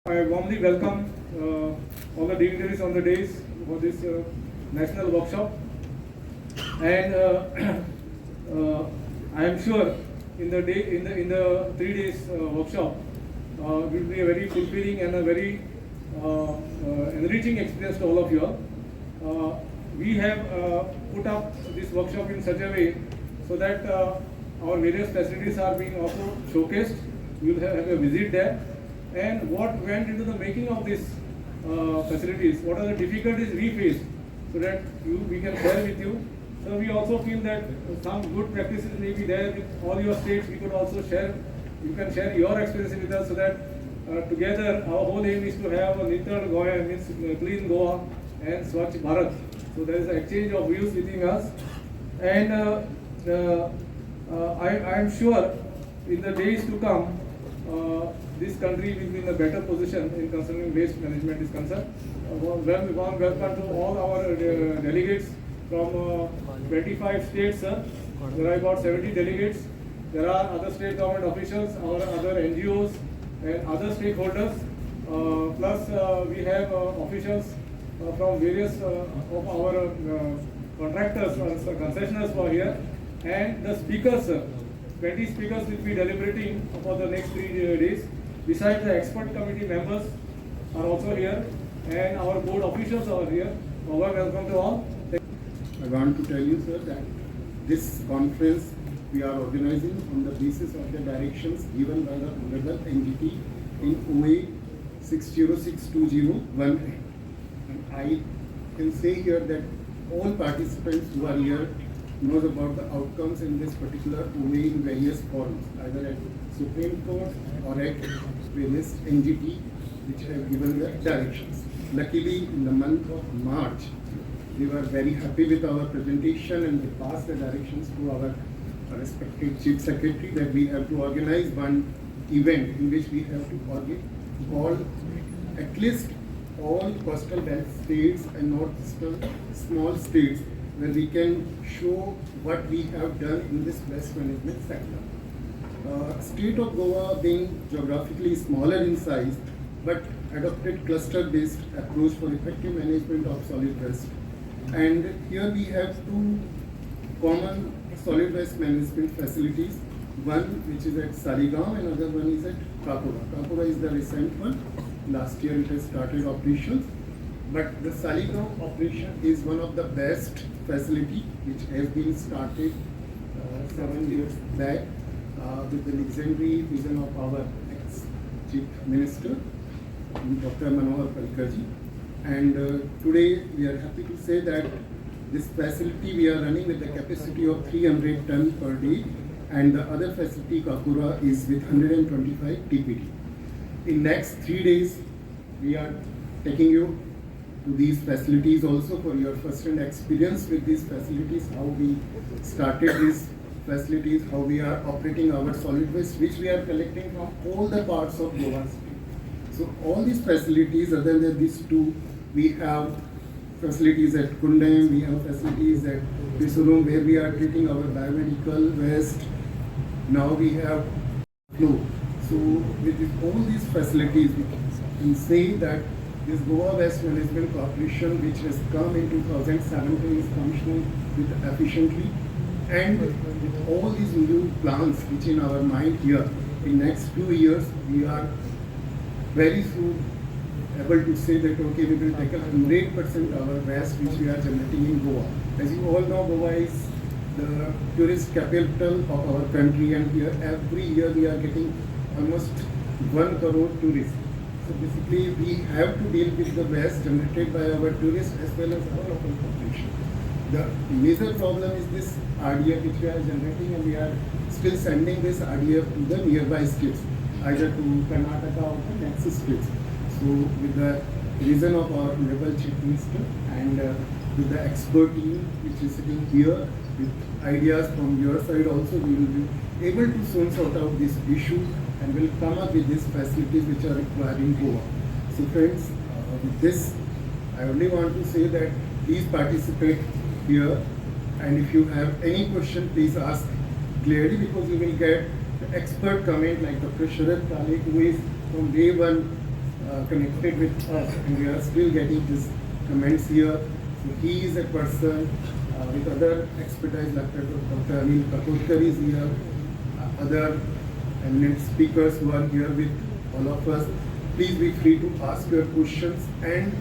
I warmly welcome all the dignitaries on the days for this national workshop, and I am sure in the 3 days workshop will be a very fulfilling and a very enriching experience to all of you all. We have put up this workshop in such a way so that our various facilities are being also showcased. You will have a visit there, and what went into the making of these facilities, what are the difficulties we faced, so that we can share with you. So we also feel that some good practices may be there with all your states. We could also share. You can share your experience with us, so that together our whole aim is to have a Nitar Goa, means clean Goa and Swachh Bharat. So there is an exchange of views within us, and I am sure in the days to come this country will be in a better position in concerning waste management is concerned. Welcome to all our delegates from 25 states, sir. There are about 70 delegates. There are other state government officials, our other NGOs and other stakeholders. Plus we have officials from various of our contractors or concessioners who are here. And the speakers, sir. 20 speakers will be deliberating for the next 3 days. Besides, the expert committee members are also here, and our board officials are here. Welcome to all. I want to tell you, sir, that this conference we are organizing on the basis of the directions given by the Honorable NGT in OA 606201. And I can say here that all participants who are here knows about the outcomes in this particular OA in various forms, either at Supreme Court or at various NGT which have given the directions. Luckily, in the month of March, we were very happy with our presentation, and we passed the directions to our respected Chief Secretary that we have to organize one event in which we have to organize at least all coastal belt states and northeastern small states, where we can show what we have done in this waste management sector. State of Goa being geographically smaller in size, but adopted cluster-based approach for effective management of solid waste. And here we have two common solid waste management facilities, one which is at SALIGAO and another one is at Kakura. Kakura is the recent one. Last year it has started operations. But the SALIGAO operation is one of the best facility which has been started 7 years back with the legendary vision of our ex-Chief Minister, Dr. Parikar. And today we are happy to say that this facility we are running with the capacity of 300 tons per day, and the other facility, Kakura, is with 125 TPD. In next 3 days, we are taking you to these facilities also for your first-hand experience with these facilities, how we started these facilities, how we are operating our solid waste, which we are collecting from all the parts of Goa state. So all these facilities, other than these two, we have facilities at Kundam, we have facilities at Visurum where we are treating our biomedical waste. Now we have flow. So with all these facilities, we can say that this Goa Waste Management Corporation, which has come in 2017, is functioning with efficiently, and with all these new plans which in our mind here, in next 2 years, we are very soon able to say that okay, we will take 100% our waste which we are generating in Goa. As you all know, Goa is the tourist capital of our country, and here every year we are getting almost 1 crore tourists. So basically, we have to deal with the waste generated by our tourists as well as our local population. The major problem is this RDF which we are generating, and we are still sending this RDF to the nearby states, either to Karnataka or the next states. So with the vision of our Honorable Chief Minister and with the expert team which is sitting here, with ideas from your side also, we will be able to soon sort out this issue and will come up with these facilities which are required in Goa. So friends, with this, I only want to say that please participate here, and if you have any question, please ask clearly, because you will get the expert comment like Dr. Sharad Kale, who is from day one connected with us, and we are still getting his comments here. So he is a person with other expertise, like Dr. Anil Kakodkar is here, other eminent speakers who are here with all of us. Please be free to ask your questions. And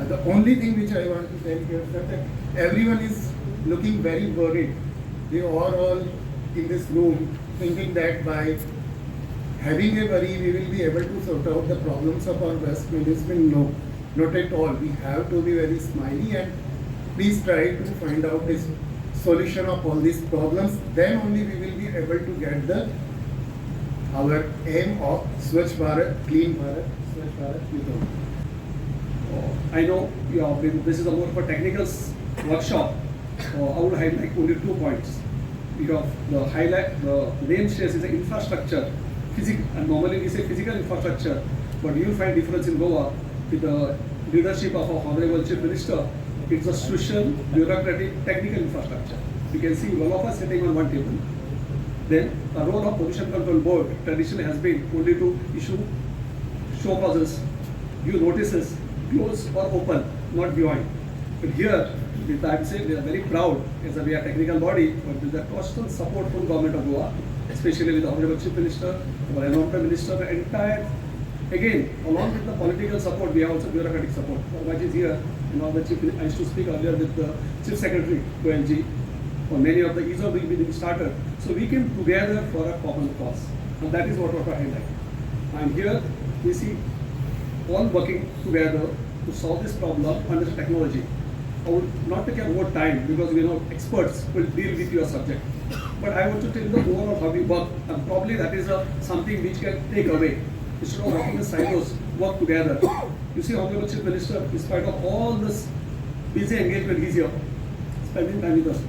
the only thing which I want to tell here is that everyone is looking very worried. They are all in this room thinking that by having a worry we will be able to sort out the problems of our waste management. No, not at all. We have to be very smiley and please try to find out this solution of all these problems. Then only we will be able to get our aim of Swachh Bharat, Clean Bharat, Swachh Bharat with all. I know this is a more of a technical workshop. I would highlight only 2 points. Because the name says is the infrastructure, physical, and normally we say physical infrastructure, but you will find difference in Goa with the leadership of our Honorable Chief Minister. It's a social, bureaucratic, technical infrastructure. You can see all of us sitting on one table. Then the role of Pollution Control Board traditionally has been only to issue show causes, give notices, close or open, not beyond. But here, I would say we are very proud as a technical body, but with the constant support from Government of Goa, especially with the Honorable Chief Minister, our Environment Minister, the entire, again, along with the political support, we have also bureaucratic support. Raj is here, and all the Chief, I used to speak earlier with the Chief Secretary, Gwmc, or many of the ESO will be being started. So we came together for a common cause, and that is what we highlight. And here we see all working together to solve this problem under the technology. I would not take more time because we know experts will deal with your subject. But I want to tell you the overall how we work, and probably that is something which can take away. Instead of working in silos, work together. You see, Honorable Chief Minister, in spite of all this busy engagement, he's here, spending time with us.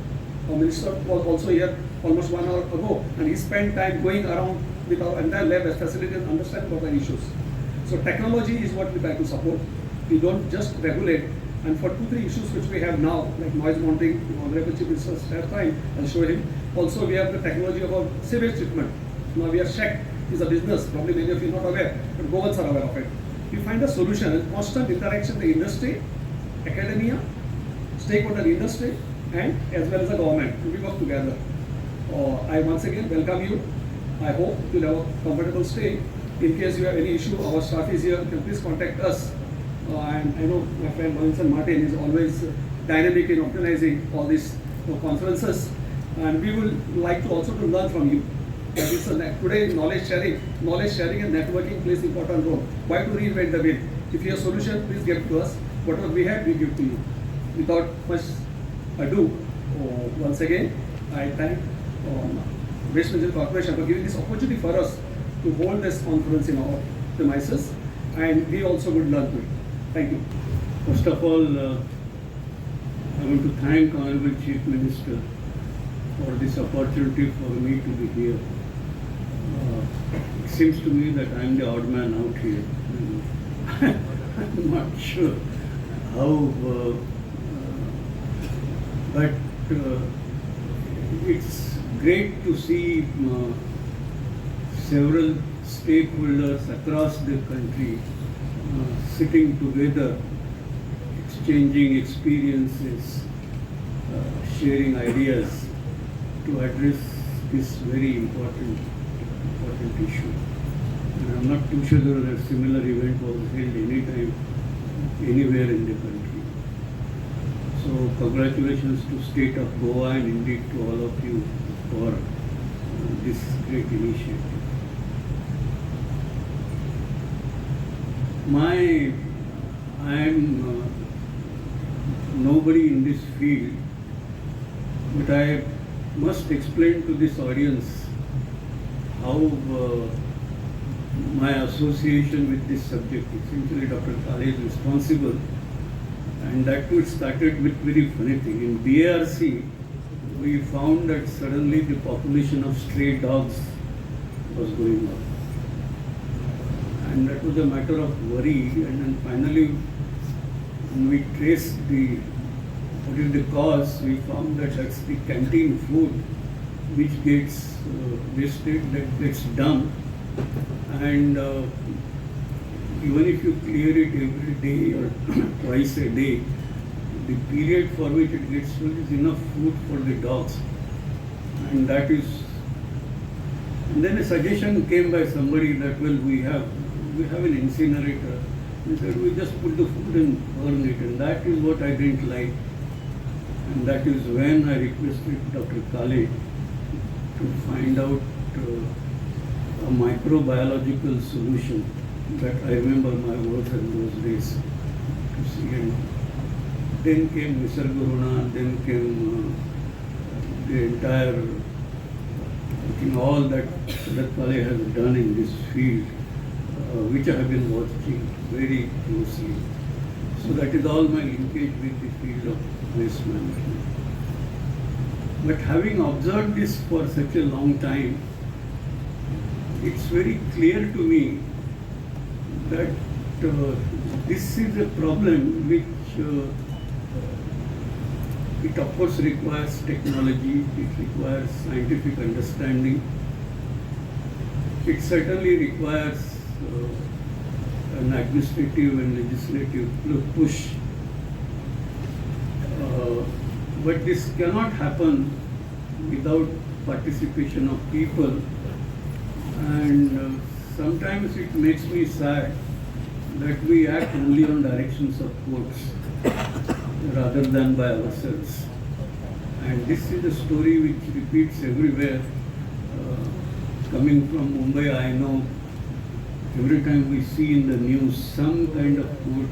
Our Minister was also here almost 1 hour ago, and he spent time going around with our entire lab as facilities and understanding what are issues. So technology is what we try to support. We don't just regulate. And for 2-3 issues which we have now, like noise monitoring, Honorable Chief Minister has time, I'll show him. Also, we have the technology about sewage treatment. Now we have checked, it's a business, probably many of you are not aware, but Goans are aware of it. We find a solution, and constant interaction with the industry, academia, stakeholder industry, and as well as the government. We work together. I once again welcome you. I hope you'll have a comfortable stay. In case you have any issue, our staff is here. You can please contact us. And I know my friend Anil Martin is always dynamic in organizing all these conferences, and we will like to also to learn from you. That is today knowledge sharing and networking plays important role. Why to reinvent the wheel? If you have a solution, please give to us. Whatever we have, we give to you. Without much ado, once again, I thank Waste Management Corporation for giving this opportunity for us to hold this conference in our premises, and we also would learn to it. Thank you. First of all, I want to thank Honorable Chief Minister for this opportunity for me to be here. It seems to me that I am the odd man out here. I'm not sure how, but it's great to see several stakeholders across the country sitting together, exchanging experiences, sharing ideas to address this very important issue. And I'm not too sure that a similar event was held anytime, anywhere in the country. So congratulations to State of Goa and indeed to all of you for this great initiative. I am nobody in this field, but I must explain to this audience how my association with this subject. Essentially, Dr. Kale is responsible, and that too started with very funny thing. In BARC, we found that suddenly the population of stray dogs was going up. And that was a matter of worry, and then finally when we traced what is the cause, we found that that's the canteen food which gets wasted, that gets dumped, and even if you clear it every day or twice a day, the period for which it gets full is enough food for the dogs. And that is, and then a suggestion came by somebody that, well, we have an incinerator. He said, we just put the food and burn it, and that is what I didn't like. And that is when I requested Dr. Kale to find out a microbiological solution that I remember my words in those days to see. And then came Nisarguruna, then came the entire, I think all that Kale has done in this field, which I have been watching very closely. So that is all my linkage with the field of waste management. But having observed this for such a long time, it's very clear to me that this is a problem which it of course requires technology, it requires scientific understanding, it certainly requires an administrative and legislative push. But this cannot happen without participation of people, and sometimes it makes me sad that we act only on directions of courts rather than by ourselves. And this is a story which repeats everywhere. Coming from Mumbai, I know every time we see in the news some kind of court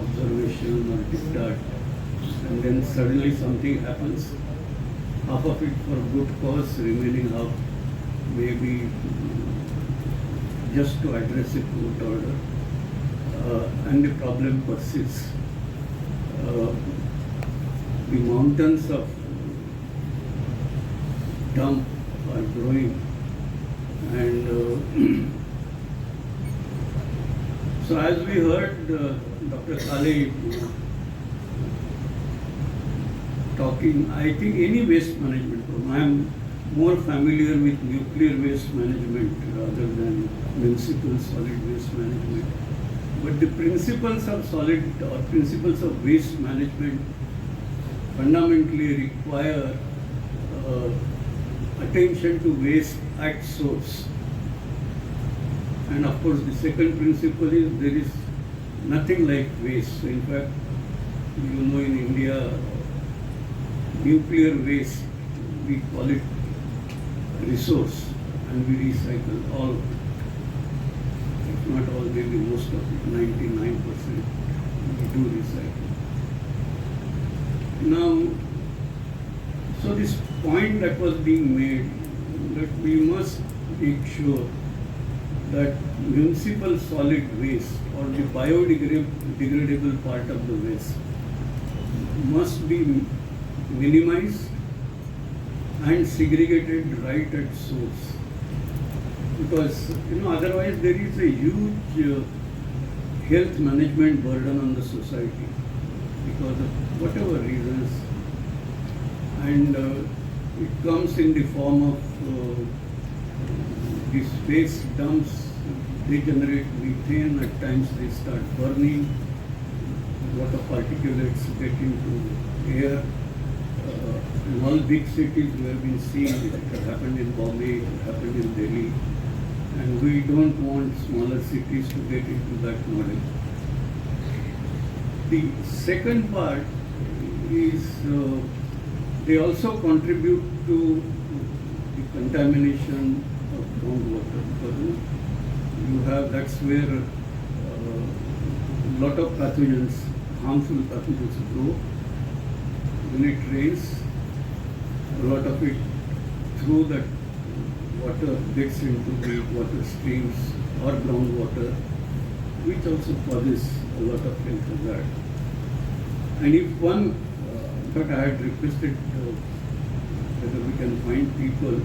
observation or diktat, and then suddenly something happens, half of it for good cause, remaining half maybe just to address a court order, and the problem persists. The mountains of dump are growing, and so as we heard Dr. Kale talking, I think any waste management program, I am more familiar with nuclear waste management rather than municipal solid waste management. But the principles of solid or principles of waste management fundamentally require attention to waste at source. And of course, the second principle is there is nothing like waste. So in fact, you know, in India, nuclear waste, we call it resource, and we recycle all, if not all, maybe most of it, 99% we do recycle. Now, so this point that was being made, that we must make sure that municipal solid waste or the biodegradable part of the waste must be minimized and segregated right at source, because otherwise there is a huge health management burden on the society because of whatever reasons, and it comes in the form of these waste dumps. They generate methane, at times they start burning, a lot of particulates get into air. In all big cities we have been seeing it. It has happened in Bombay, it has happened in Delhi, and we don't want smaller cities to get into that model. The second part is they also contribute to the contamination of groundwater, because you have, that's where a lot of pathogens, harmful pathogens grow. When it rains, a lot of it through that water gets into the water streams or groundwater, which also causes a lot of health hazard. And if one, in fact I had requested whether we can find people,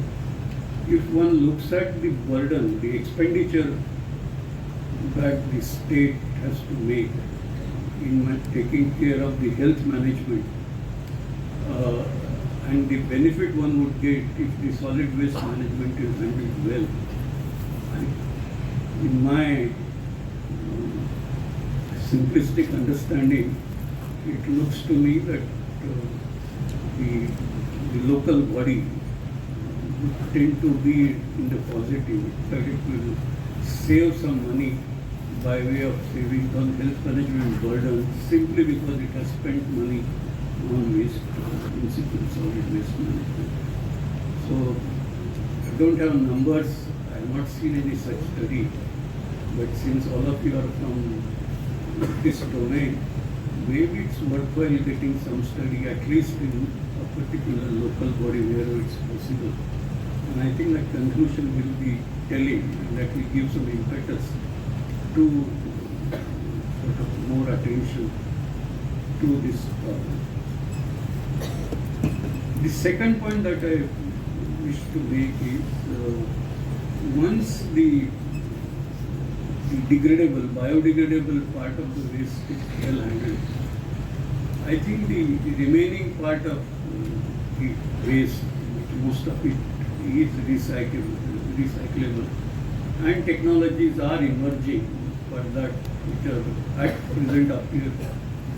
if one looks at the burden, the expenditure that the state has to make in taking care of the health management, and the benefit one would get if the solid waste management is handled well, in my simplistic understanding, it looks to me that the, the local body would tend to be in the positive, that it will save some money by way of saving on health management burden simply because it has spent money on waste, municipal solid waste management. So I don't have numbers, I have not seen any such study, but since all of you are from this domain, maybe it's worthwhile getting some study at least in a particular local body wherever it's possible. And I think that conclusion will be telling and that will give some impetus to sort of more attention to this problem. The second point that I wish to make is once the degradable, biodegradable part of the waste is well handled, I think the remaining part of the waste, which most of it is recyclable, and technologies are emerging for that which are at present appear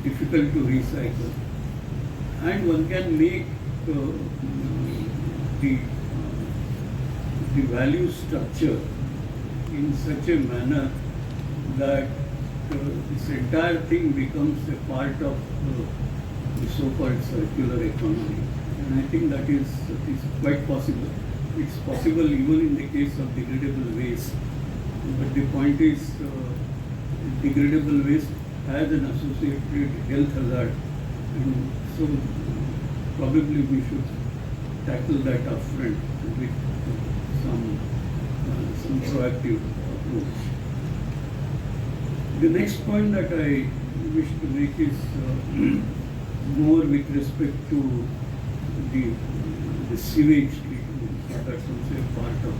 difficult to recycle, and one can make the value structure in such a manner that this entire thing becomes a part of the so-called circular economy. And I think that is quite possible. It's possible even in the case of degradable waste. But the point is, degradable waste has an associated health hazard, and so probably we should tackle that upfront with some proactive approach. The next point that I wish to make is more with respect to the sewage treatment. So that's also a part of.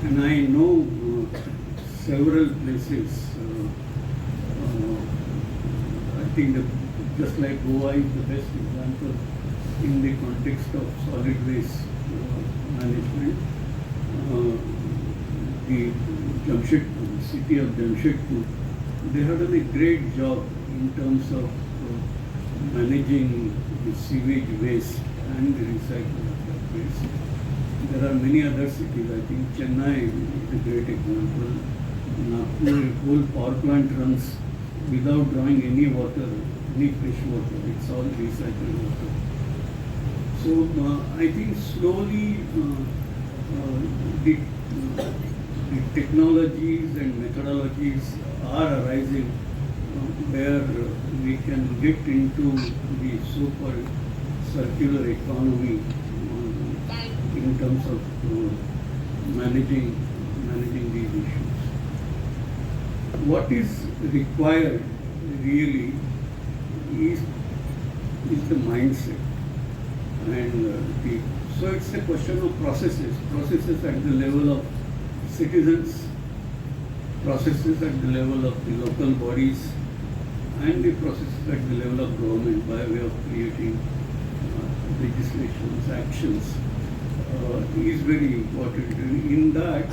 And I know several places. I think that just like Goa is the best example in the context of solid waste management. The Jamshedpur, city of Jamshedpur, they have done a great job in terms of managing the sewage waste and the recycling of that waste. There are many other cities. I think Chennai is a great example. Nagpur, a whole power plant runs without drawing any water, any fresh water. It's all recycled water. So I think slowly the technologies and methodologies are arising where we can get into the so-called circular economy in terms of managing these issues. What is required really is the mindset, and so it's a question of processes at the level of citizens, processes at the level of the local bodies, and the processes at the level of government by way of creating legislations, actions is very important. And in that,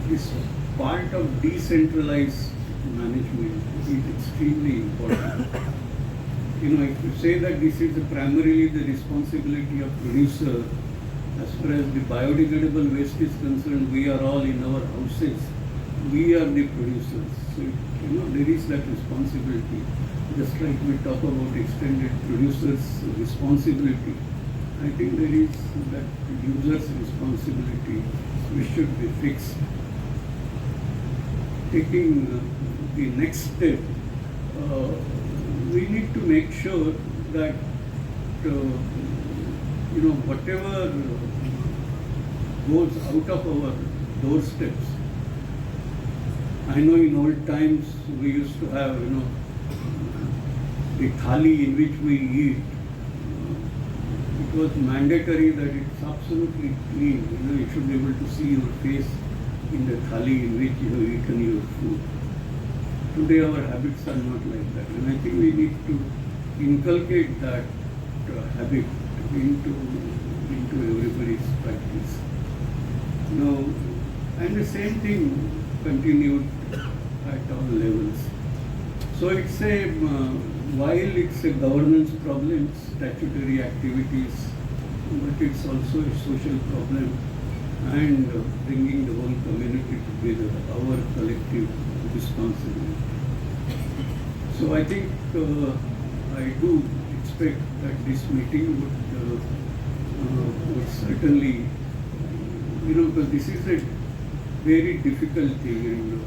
this part of decentralized management is extremely important. If you say that this is primarily the responsibility of producer, as far as the biodegradable waste is concerned, we are all in our houses. We are the producers. So, there is that responsibility. Just like we talk about extended producers' responsibility, I think there is that user's responsibility which should be fixed. Taking the next step, we need to make sure that whatever goes out of our doorsteps. I know in old times we used to have the thali in which we eat. It was mandatory that it's absolutely clean. You should be able to see your face in the thali in which you have eaten your food. Today our habits are not like that, and I think we need to inculcate that habit into everybody's practice. Now, And the same thing continued at all levels. So it's while it's a governance problem, statutory activities, but it's also a social problem and bringing the whole community together, our collective responsibility. So I think I do expect that this meeting would certainly, because this is a very difficult thing and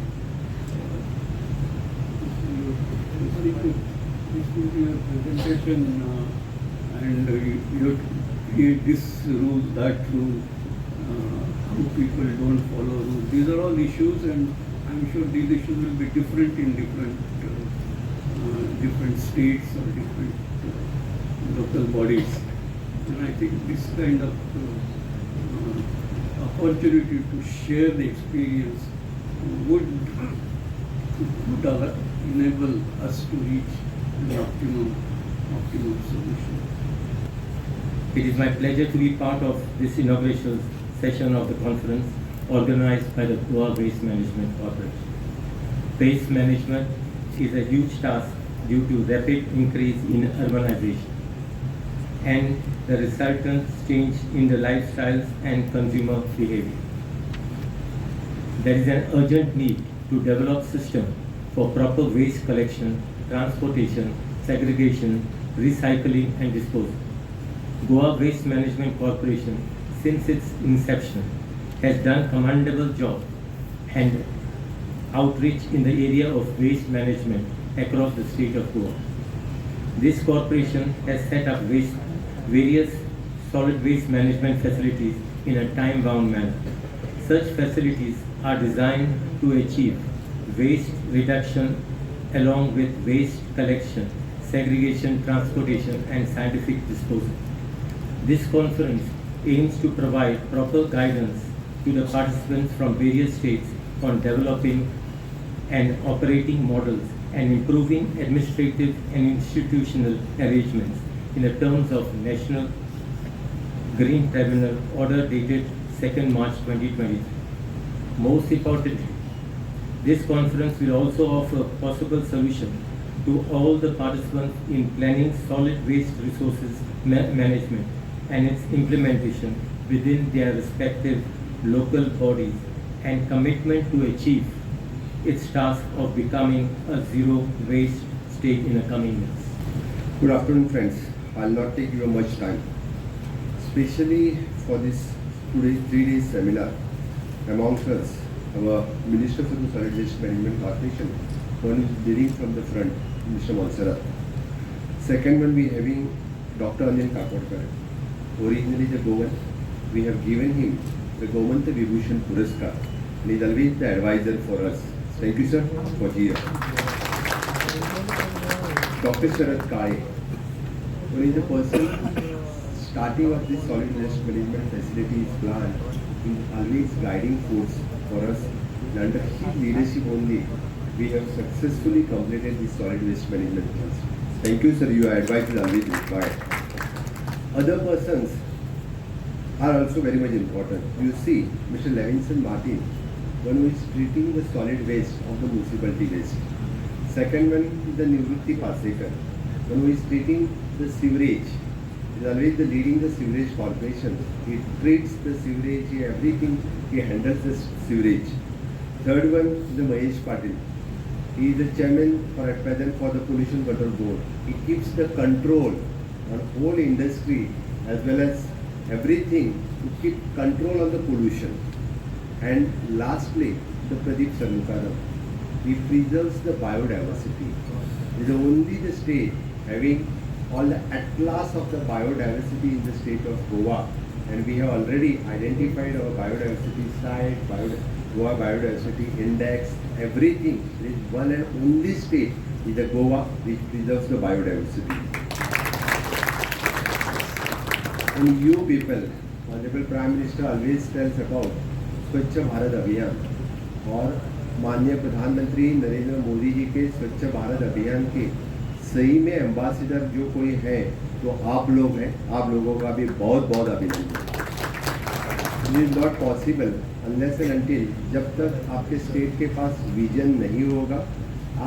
this will be a presentation and you have to create this rule, that rule, how people don't follow rules. These are all issues and I'm sure these issues will be different in different states or different local bodies. And I think this kind of opportunity to share the experience would enable us to reach the optimum solution. It is my pleasure to be part of this inaugural session of the conference organized by the Goa Waste Management Corporation. Waste management is a huge task due to rapid increase in urbanization and the resultant change in the lifestyles and consumer behavior. There is an urgent need to develop system for proper waste collection, transportation, segregation, recycling and disposal. Goa Waste Management Corporation, since its inception, has done commendable job and outreach in the area of waste management across the state of Goa. This corporation has set up various solid waste management facilities in a time-bound manner. Such facilities are designed to achieve waste reduction along with waste collection, segregation, transportation and scientific disposal. This conference aims to provide proper guidance to the participants from various states on developing and operating models and improving administrative and institutional arrangements in the terms of National Green Tribunal Order dated 2nd March 2023. Most importantly, this conference will also offer possible solution to all the participants in planning solid waste resources management and its implementation within their respective local bodies and commitment to achieve its task of becoming a zero waste state in the coming years. Good afternoon, friends. I'll not take you much time, especially for this today's 3-day seminar. Amongst us, our Minister for the Solid Waste Management Corporation, one is leading from the front, Mr. Monserrate. Second one, we having Dr. Anil Kakodkar, originally the Goan. We have given him the Gwmc Vibhushan Puraskar, and he is always the advisor for us. Thank you, sir, for here. Dr. Sharat Kale, one is the person starting of this solid waste management facilities plan, is always guiding force for us. And under his leadership only, we have successfully completed this solid waste management plans. Thank you, sir. Your advice is always required. Other persons are also very much important. You see, Mr. Levinson Martin, one who is treating the solid waste of the municipality waste. Second one is the Nivrutti Pasekar, one who is treating the sewerage. He is always the leading the sewerage corporation. He treats the sewerage, everything, he handles the sewerage. Third one is the Mahesh Patil. He is the chairman for at present for the Pollution Control Board. He keeps the control on whole industry as well as everything to keep control on the pollution. And lastly, the Pradeep Sarnukaram. He preserves the biodiversity. It is only the state having all the atlas of the biodiversity in the state of Goa, and we have already identified our biodiversity site, Goa Biodiversity Index, everything. There is one and only state is the Goa which preserves the biodiversity. And you people, Honorable Prime Minister always tells about स्वच्छ भारत अभियान और माननीय प्रधानमंत्री नरेंद्र मोदी जी के स्वच्छ भारत अभियान के सही में एम्बेसडर जो कोई है तो आप लोग हैं। आप लोगों का भी बहुत बहुत अभिनंदन। It is not possible unless and until जब तक आपके स्टेट के पास विजन नहीं होगा,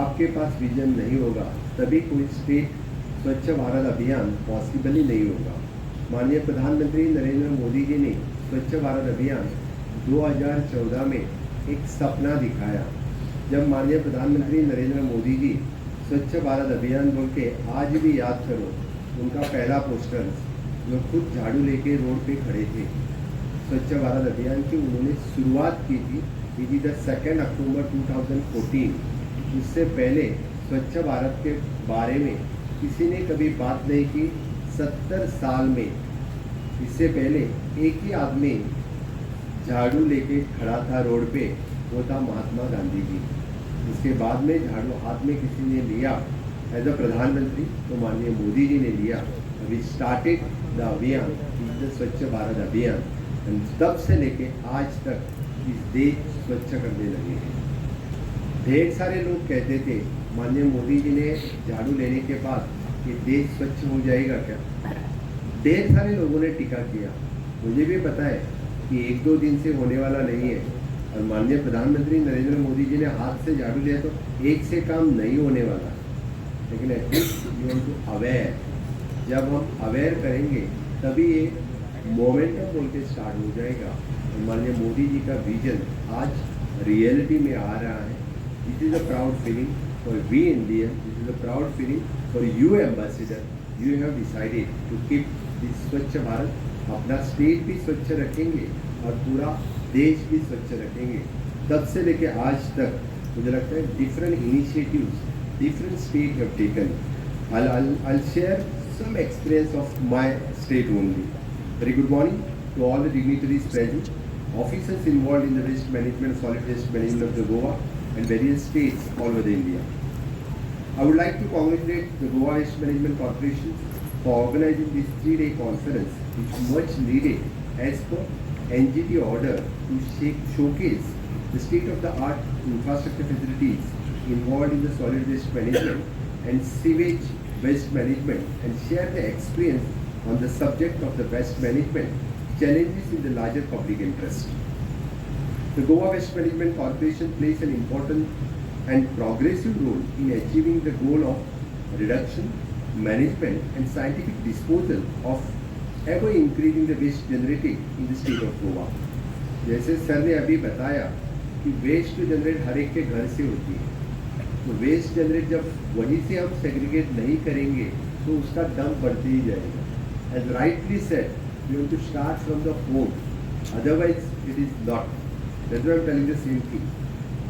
आपके पास विजन नहीं होगा, तभी कोई स्टेट स्वच्छ भारत अभियान पॉसिबल ही नहीं होगा। माननीय प्रधानमंत्री नरेंद्र मोदी जी ने स्वच्छ भारत अभियान 2014 में एक सपना दिखाया। जब माननीय प्रधानमंत्री नरेंद्र मोदी जी स्वच्छ भारत अभियान बोल के आज भी याद करो, उनका पहला पोस्टर जो खुद झाड़ू लेके रोड पे खड़े थे, स्वच्छ भारत अभियान की उन्होंने शुरुआत की थी। इट इज द 2 अक्टूबर 2014। उससे पहले स्वच्छ भारत के बारे में किसी ने कभी बात नहीं की। 70 साल में इससे पहले एक ही आदमी झाड़ू लेके खड़ा था रोड पे, वो था महात्मा गांधी जी। उसके बाद में झाड़ू हाथ में किसी ने लिया एज अ प्रधानमंत्री, तो माननीय मोदी जी ने लिया। अभी स्टार्टेड द अभियान, द स्वच्छ भारत अभियान, तब से लेके आज तक इस देश स्वच्छ करने लगे हैं। ढेर सारे लोग कहते थे माननीय मोदी जी ने झाड़ू लेने के बाद ये देश स्वच्छ हो जाएगा क्या। ढेर सारे लोगों ने टीका किया। मुझे भी पता है कि 1-2 दिन से होने वाला नहीं है, और माननीय प्रधानमंत्री नरेंद्र मोदी जी ने हाथ से झाड़ू लिया तो एक से काम नहीं होने वाला। लेकिन at least you want to aware, जब हम अवेयर करेंगे तभी ये मोमेंटम बोल के स्टार्ट हो जाएगा। और माननीय मोदी जी का विजन आज रियलिटी में आ रहा है। This is a proud feeling for we Indian, this is a proud feeling for you ambassador. You have decided to keep this Swachh Bharat. अपना स्टेट भी स्वच्छ रखेंगे और पूरा देश भी स्वच्छ रखेंगे। तब से लेके आज तक मुझे लगता है different initiatives different state have taken. I'll share some experience of my state only. Very good morning to all the dignitaries present, officers involved in the waste management, solid waste management of the Goa and various states all over the India. I would like to congratulate the Goa Waste Management Corporation for organizing this 3-day conference, which is much needed as per NGT order to showcase the state-of-the-art infrastructure facilities involved in the solid waste management and sewage waste management, and share the experience on the subject of the waste management challenges in the larger public interest. The Goa Waste Management Corporation plays an important and progressive role in achieving the goal of reduction, management and scientific disposal of ever increasing the waste generated in the state of Goa. जैसे sir ने अभी बताया कि waste generate हर एक के घर से होती है, तो वेस्ट जनरेट जब वहीं से हम सेग्रीगेट नहीं करेंगे तो उसका दम बढ़ते ही जाएगा। As rightly said, we have to start from the home, otherwise it is not. That's why I am telling the same thing.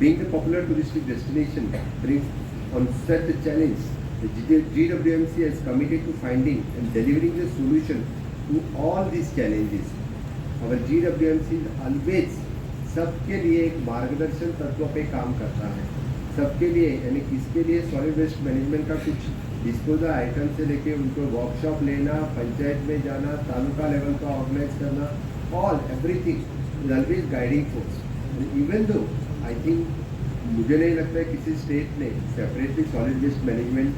Being the popular touristic destination brings on such a challenge, the GWMC has committed to finding and delivering the solution to all these challenges. Our GWMC always सबके लिए एक मार्गदर्शन तत्व पे काम करता है। सबके लिए, यानी किसके लिए, सॉलिड वेस्ट मैनेजमेंट का कुछ डिस्पोजल आइटम से लेके उनको वर्कशॉप लेना, पंचायत में जाना, तालुका लेवल का ऑर्गेनाइज करना, all everything is always guiding force. Even though I think, मुझे नहीं लगता है किसी स्टेट ने separately solid waste management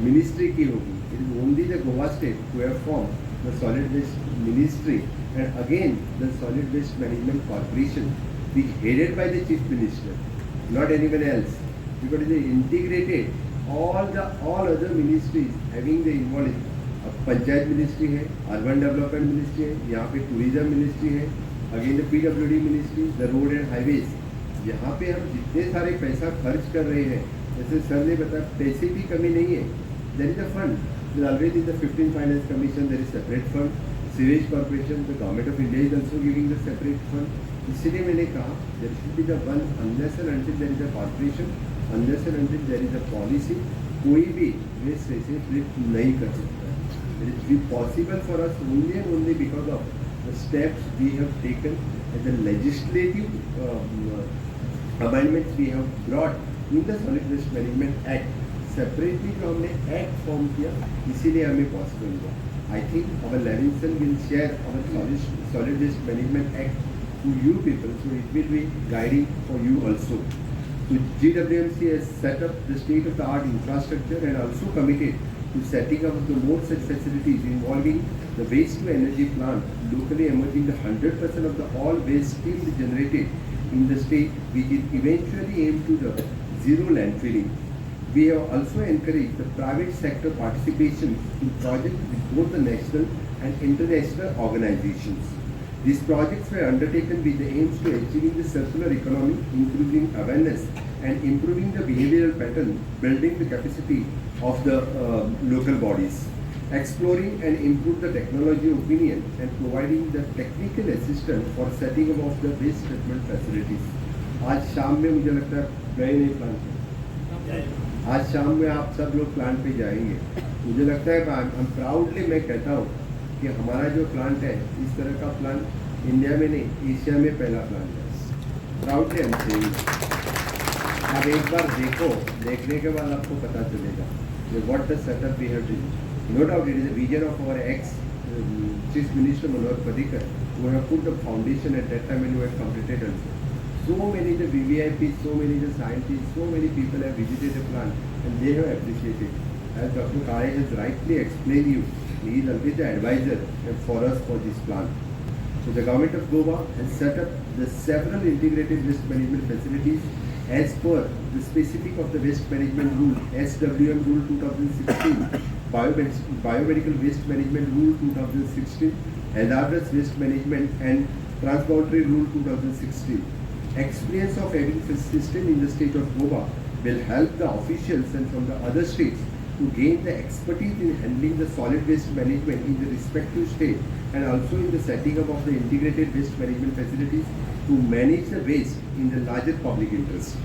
ministry की होगी। It is only the Goa state who have form the solid waste ministry, and again the solid waste management corporation is headed by the chief minister, not anyone else, because it is integrated all other ministries having the involved. Panchayat ministry है, urban development ministry है, यहाँ पे tourism ministry है, again the PWD ministry, the road and highways. यहाँ पे हम जितने सारे पैसा खर्च कर रहे हैं, जैसे सर ने बताया, पैसे की कमी नहीं है। There is a fund always in the 15th finance commission, there is separate fund. Sewage Corporation, the Government of India is also giving the separate fund. इसलिए मैंने कहा there should be the one, unless and until there is a corporation, unless and until there is a policy, कोई भी waste ऐसे flip नहीं कर सकता। It is be possible for us only and only because of the steps we have taken and the legislative amendments we have brought in the Solid Waste Management Act. Separately जो हमने act form किया, इसीलिए हमें possible हुआ। I think our Levinson will share our solid waste management act to you people, so it will be guiding for you also. So GWMC has set up the state-of-the-art infrastructure and also committed to setting up the more such facilities involving the waste to energy plant locally emerging the 100% of the all waste still generated in the state, which is eventually aimed to the zero landfilling. We have also encouraged the private sector participation in projects with both the national and international organizations. These projects were undertaken with the aims to achieving the circular economy, increasing awareness and improving the behavioral pattern, building the capacity of the local bodies, exploring and improve the technology opinion and providing the technical assistance for setting up of the waste treatment facilities. आज शाम में मुझे लगता है गए नहीं plant पे, आज शाम में आप सब लोग प्लांट पे जाएंगे. मुझे लगता है हम प्राउडली मैं कहता हूँ कि हमारा जो प्लांट है इस तरह का प्लांट इंडिया में नहीं एशिया में पहला प्लांट है. प्राउडली हम सेइंग. आप एक बार देखो, देखने के बाद आपको पता चलेगा what the setup we have done. No doubt it is a vision of our ex-Chief Minister Manoj Padikar, who have put the foundation at that time when we had completed also. So many the VVIPs, so many the scientists, so many people have visited the plant and they have appreciated. As Dr. Kare has rightly explained you, he is always the advisor for us for this plant. So the government of Goa has set up the several integrated waste management facilities as per the specific of the waste management rule, SWM rule 2016, biomedical waste management rule 2016, hazardous waste management and transboundary rule 2016. Experience of having this system in the state of Goa will help the officials and from the other states to gain the expertise in handling the solid waste management in the respective state and also in the setting up of the integrated waste management facilities to manage the waste in the larger public interest.